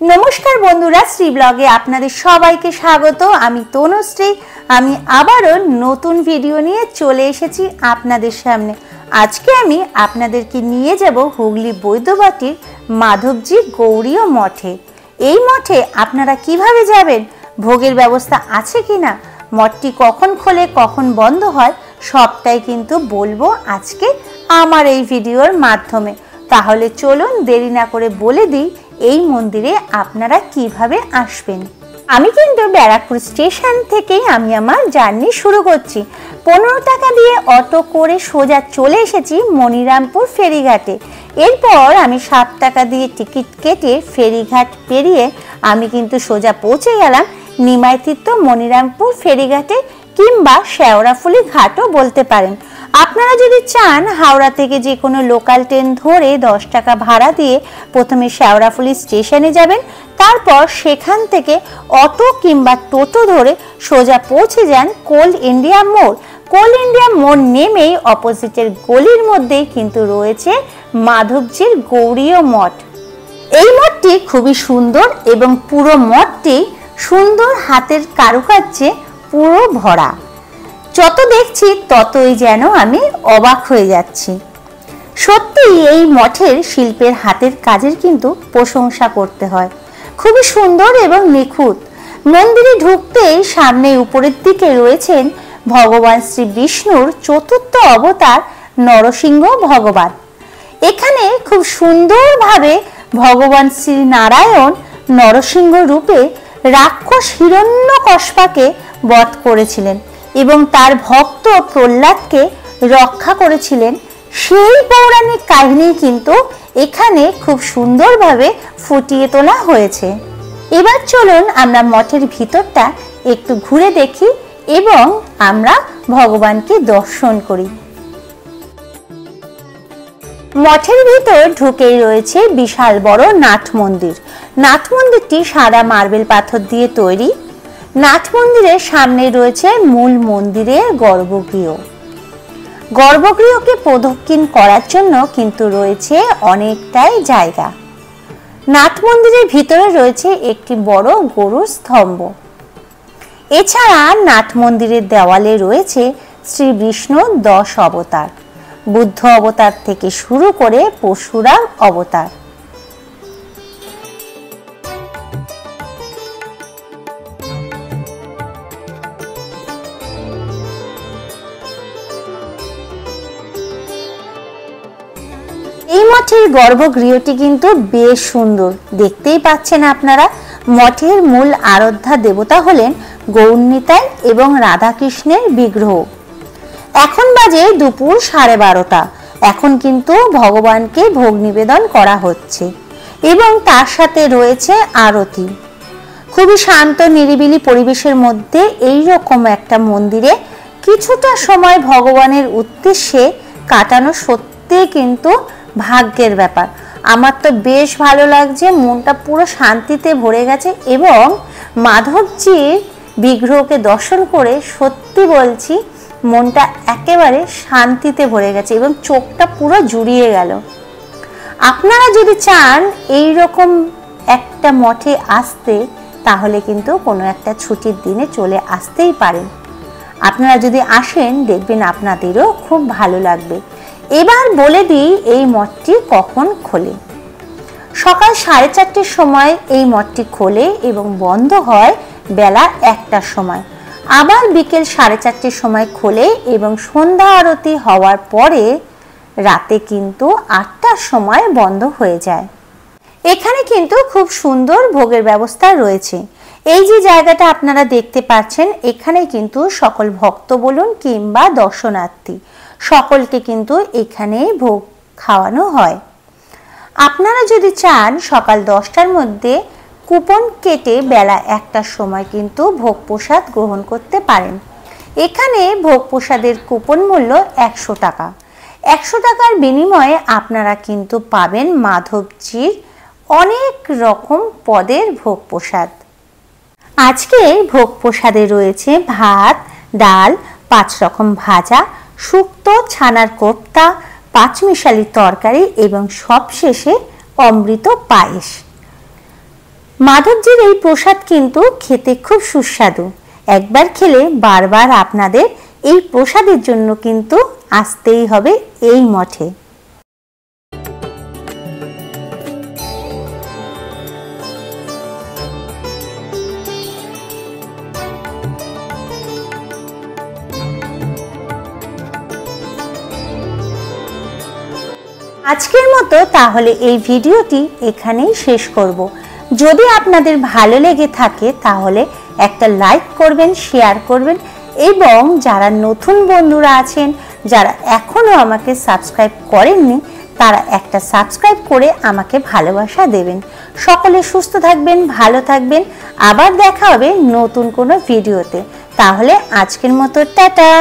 नमस्कार बंधुरा श्री ब्लगे आपनादेर सबाइके स्वागत। आमी तनुश्री आमी आबारो नतून भिडियो निये चले एसेछि आपनादेर सामने। आजके आमी आपनादेरके निये जाब हुगली बैद्यबाटीर माधवजी गौड़ीय मठे। एई मठे आपनारा किभाबे जाबेन, भोगेर व्यवस्था आछे किना, मठटी कखन खोले कखन बंद हय सबटाई किन्तु बोलबो आजके आमार एई भिडियोर माध्यमे। ताहले चलुन देरी ना करे बोले दिई এই মন্দিরে আপনারা কিভাবে আসবেন। আমি কিন্তু ব্যারাকপুর স্টেশন থেকেই আমি আমার জার্নি শুরু করছি। 15 টাকা দিয়ে অটো করে সোজা চলে এসেছি মনিরামপুর ফেরিঘাটে। এরপর আমি 7 টাকা দিয়ে টিকিট কেটে ফেরিঘাট পেরিয়ে আমি কিন্তু সোজা পৌঁছে গেলাম নিমাইতীর্থ মনিরামপুর ফেরিঘাটে কিংবা শেওড়াফুলি ঘাটও বলতে পারেন। আপনারা যদি চান হাওড়া থেকে যে কোনো লোকাল ট্রেন ধরে 10 টাকা ভাড়া দিয়ে প্রথমে শেওড়াফুলি স্টেশনে যাবেন, তারপর সেখান থেকে অটো কিংবা টোটো ধরে সোজা পৌঁছে যান কোল ইন্ডিয়া মোড়। কোল ইন্ডিয়া মোড় নেমেই অপোজিটের গলির মধ্যেই কিন্তু রয়েছে মাধবজির গৌড়ীয় মঠ। এই মঠটি খুবই সুন্দর এবং পুরো মঠটি সুন্দর হাতের কারুকার্যে পুরো ভরা। যত দেখছি ততই যেন আমি অবাক হয়ে যাচ্ছি। সত্যি এই মঠের শিল্পের হাতের কাজের কিন্তু প্রশংসা করতে হয়, খুবই সুন্দর এবং নিখুঁত। মন্দিরে ঢুকতেই সামনে উপরের দিকে রয়েছেন ভগবান শ্রী বিষ্ণুর চতুর্থ অবতার নরসিংহ ভগবান। এখানে খুব সুন্দরভাবে ভগবান শ্রী নারায়ণ নরসিংহ রূপে রাক্ষস হিরণ্যকশিপুকে বধ করেছিলেন এবং তার ভক্ত প্রহ্লাদকে রক্ষা করেছিলেন। সেই পৌরাণিক কাহিনী কিন্তু এখানে খুব সুন্দরভাবে ফুটিয়ে তোলা হয়েছে। এবার চলুন আমরা মঠের ভিতরটা একটু ঘুরে দেখি এবং আমরা ভগবানকে দর্শন করি। মঠের ভিতর ঢুকেই রয়েছে বিশাল বড় নাট মন্দির। নাট মন্দিরটি সাদা মার্বেল পাথর দিয়ে তৈরি। নাট মন্দিরের সামনে রয়েছে মূল মন্দিরের গর্ভগৃহ। গর্ভগৃহকে প্রদক্ষিণ করার জন্য কিন্তু রয়েছে অনেকটাই জায়গা। নাট মন্দিরের ভিতরে রয়েছে একটি বড় গরুর স্তম্ভ। এছাড়া নাট মন্দিরের দেওয়ালে রয়েছে শ্রী বিষ্ণুর 10 অবতার, বুদ্ধ অবতার থেকে শুরু করে পরশুরাম অবতার। এই মঠের গর্ভগৃহটি কিন্তু বেশ সুন্দর, দেখতেই পাচ্ছেন আপনারা। মঠের মূল আরাধ্যা দেবতা হলেন গৌরনিতাই এবং রাধাকৃষ্ণের বিগ্রহ। এখন বাজে দুপুর 12:30। এখন কিন্তু ভগবানকে ভোগ নিবেদন করা হচ্ছে এবং তার সাথে রয়েছে আরতি। খুবই শান্ত নিরিবিলি পরিবেশের মধ্যে এই রকম একটা মন্দিরে কিছুটা সময় ভগবানের উদ্দেশ্যে কাটানো সত্যি কিন্তু ভাগ্যের ব্যাপার। আমার তো বেশ ভালো লাগছে, মনটা পুরো শান্তিতে ভরে গেছে এবং মাধবজির বিগ্রহকে দর্শন করে সত্যি বলছি মনটা একেবারে শান্তিতে ভরে গেছে এবং চোখটা পুরো জুড়িয়ে গেল। আপনারা যদি চান এই রকম একটা মঠে আসতে, তাহলে কিন্তু কোনো একটা ছুটির দিনে চলে আসতেই পারেন। আপনারা যদি আসেন দেখবেন আপনাদেরও খুব ভালো লাগবে। এবার বলে দিই এই মঠটি কখন খোলে। সকাল 4:30টার সময় এই মঠটি খোলে এবং বন্ধ হয় বেলা 1টার সময়। আবার বিকেল 4:30টার সময় খোলে এবং সন্ধ্যা আরতি হওয়ার পরে রাতে কিন্তু 8টার সময় বন্ধ হয়ে যায়। এখানে কিন্তু খুব সুন্দর ভোগের ব্যবস্থা রয়েছে। এই যে জায়গাটা আপনারা দেখতে পাচ্ছেন, এখানে কিন্তু সকল ভক্ত বলুন কিংবা দর্শনার্থী সকলকে কিন্তু এখানে ভোগ খাওয়ানো হয়। আপনারা যদি চান সকাল 10টার মধ্যে কুপন কেটে বেলা 1টার সময় কিন্তু ভোগ প্রসাদ গ্রহণ করতে পারেন। এখানে ভোগ প্রসাদের কুপন মূল্য 100 টাকা। 100 টাকার বিনিময়ে আপনারা কিন্তু পাবেন মাধবজির অনেক রকম পদের ভোগ প্রসাদ। আজকে ভোগ প্রসাদে রয়েছে ভাত, ডাল, 5 রকম ভাজা, শুক্তো, ছানার কোপ্তা, 5 মিশালি তরকারি এবং সবশেষে অমৃত পায়েস। মাধবজির এই প্রসাদ কিন্তু খেতে খুব সুস্বাদু। একবার খেলে বারবার আপনাদের এই প্রসাদের জন্য কিন্তু আসতেই হবে এই মঠে। আজকের মতো তাহলে এই ভিডিওটি এখানেই শেষ করব। যদি আপনাদের ভালো লেগে থাকে তাহলে একটা লাইক করবেন, শেয়ার করবেন এবং যারা নতুন বন্ধুরা আছেন, যারা এখনো আমাকে সাবস্ক্রাইব করেননি, তারা একটা সাবস্ক্রাইব করে আমাকে ভালোবাসা দেবেন। সকলে সুস্থ থাকবেন, ভালো থাকবেন। আবার দেখা হবে নতুন কোনো ভিডিওতে। তাহলে আজকের মতো টাটা।